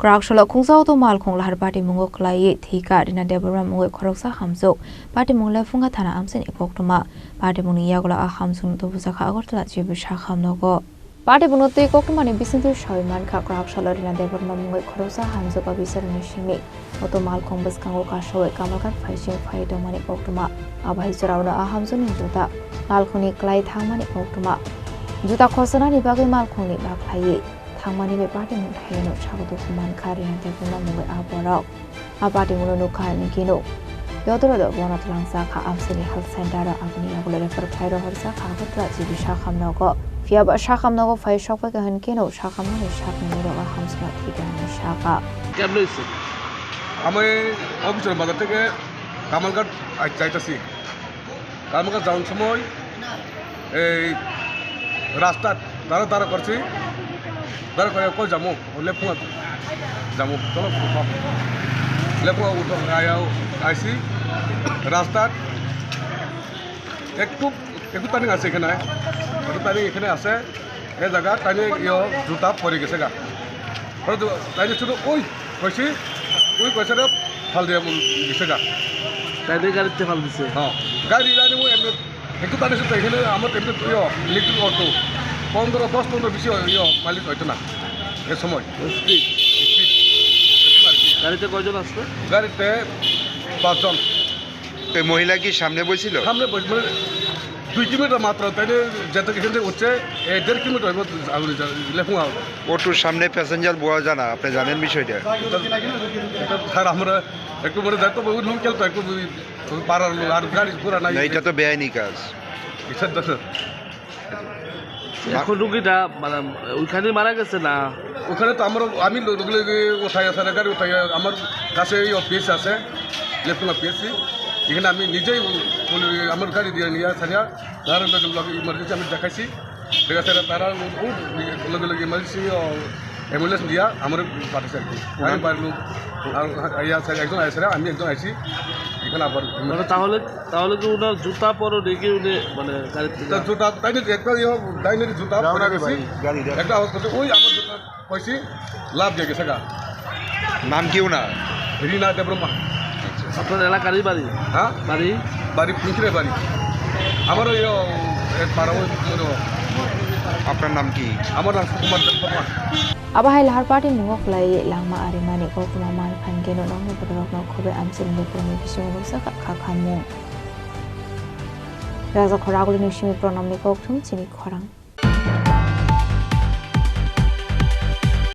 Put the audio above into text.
Krakshalo Kungsao to Mal Kong Lahar Party Mungo Klai, Tika, Dina Deborah Mungo Koroksa Hamzo, Party Mungla Fungatana Amsen Epoktoma, Party Muniagola Hamsun to Busaka Agotla Jibusha Hamnogo. Party Bunote Kokman Bisintu Shawiman Krakshalo Dina Deborah Mungo Korosa Hamzo Babisa Nishimi, Oto Mal Kong Buskango Kasho, Kamakat Fishing Fire Domani Poktoma, Abahizarana Ahamson in Juta, Malkoni Klai Tamani Poktoma, Juta Kosana Nibagi Malkoni Baklai. Tangmani be party mun hayno chagodo kuman kari hante kuma mungai aboro a party mun no kan kino yodoro do bonat langsa kha amsini health center agni agule refer phairo harsa kha gotla jibi shakhamno go fia ba shakhamno go phai shok ka han kino shakhamno ni shakhamno ro hamsma thika ni shaka কেমন হইছে আমি অফিসের বাজার থেকে কামালঘাট যাইতেছি কামালঘাট যাওয়ার সময় এই রাস্তা তারা করছি দাঁড়া করে কই যাবো লেফুয়া যাবো চলো লেফুয়া উঠো আইসি রাস্তা একটু টার্নিং আছে এখানে একটু টার্নিং এখানে আছে এই জায়গা টার্নিং জুতা পরে গেছে গা টার্নিং শুধু ওই কইছি ওই কইছে ফাল দিয়ে গেছে গা তাইলে গাড়িতে ফাল দিছে হ্যাঁ গাড়ি একটু টার্নিং শুধু এখানে আমার এমনি ইলেকট্রিক অটো 10-15 বেশি মালিক হয়তো না এ সময় গাড়িতে কয়জন আসছে গাড়িতে 5 জন মহিলা কি সামনে বসছিল সামনে বসে 2 কিলোমিটার মাত্র তাই যেতে এখান থেকে উঠছে 1.5 কিলোমিটার লেফুয়া অটোর সামনে প্যাসেঞ্জার বয়া জানা আপনি জানেন বিষয়টা স্যার আমরা একটু মনে যাই তো লোক খেলতো একটু পাড়ার লোক আর গাড়ি পুরা নাই এটা তো বেআইনি কাজ এখন রুগীটা মানে ওইখানে মারা গেছে না ওখানে তো আমি লোকগুলোকে উঠাই আছে গাড়ি উঠাই আমার কাছে এই অফিস আছে লেফটেন্যান্ট পিএসসি এখানে আমি নিজেই আমার গাড়ি দিয়ে নিয়ে ছাড়িয়া তারা ইমার্জেন্সি আমি দেখাইছি দেখাচ্ছে তারা লগে লগে ইমার্জেন্সি অ্যাম্বুলেন্স দিয়া আমার পাঠাইছে আর কি আমি বাড়ির লোক একজন আইসে আমি একজন আইসি এখানে আবার তাহলে তাহলে কি ওনার জুতা পরো দেখে উনি মানে গাড়িতে জুতা তাই একটা ডাইনের জুতা পরে গেছি একটা ওই আমার জুতা কইছি লাভ দিয়ে গেছে গা নাম কি না রিনা দেবরমা আপনার এলাকারই বাড়ি হ্যাঁ বাড়ি পিঁচড়ে বাড়ি আমার ওই পাড়া আপনার নাম কি আমার নাম Sukumar Debbarma Abahai Lahar Party Mungo Klai Langma Arimani Kokuma Mal Pangeno Nong Bodorok No Khobe Amsin Lo Promi Bisono Saka Khakhamu Raza Khoragul Nishimi Pronom Ni Koktum Chini Khorang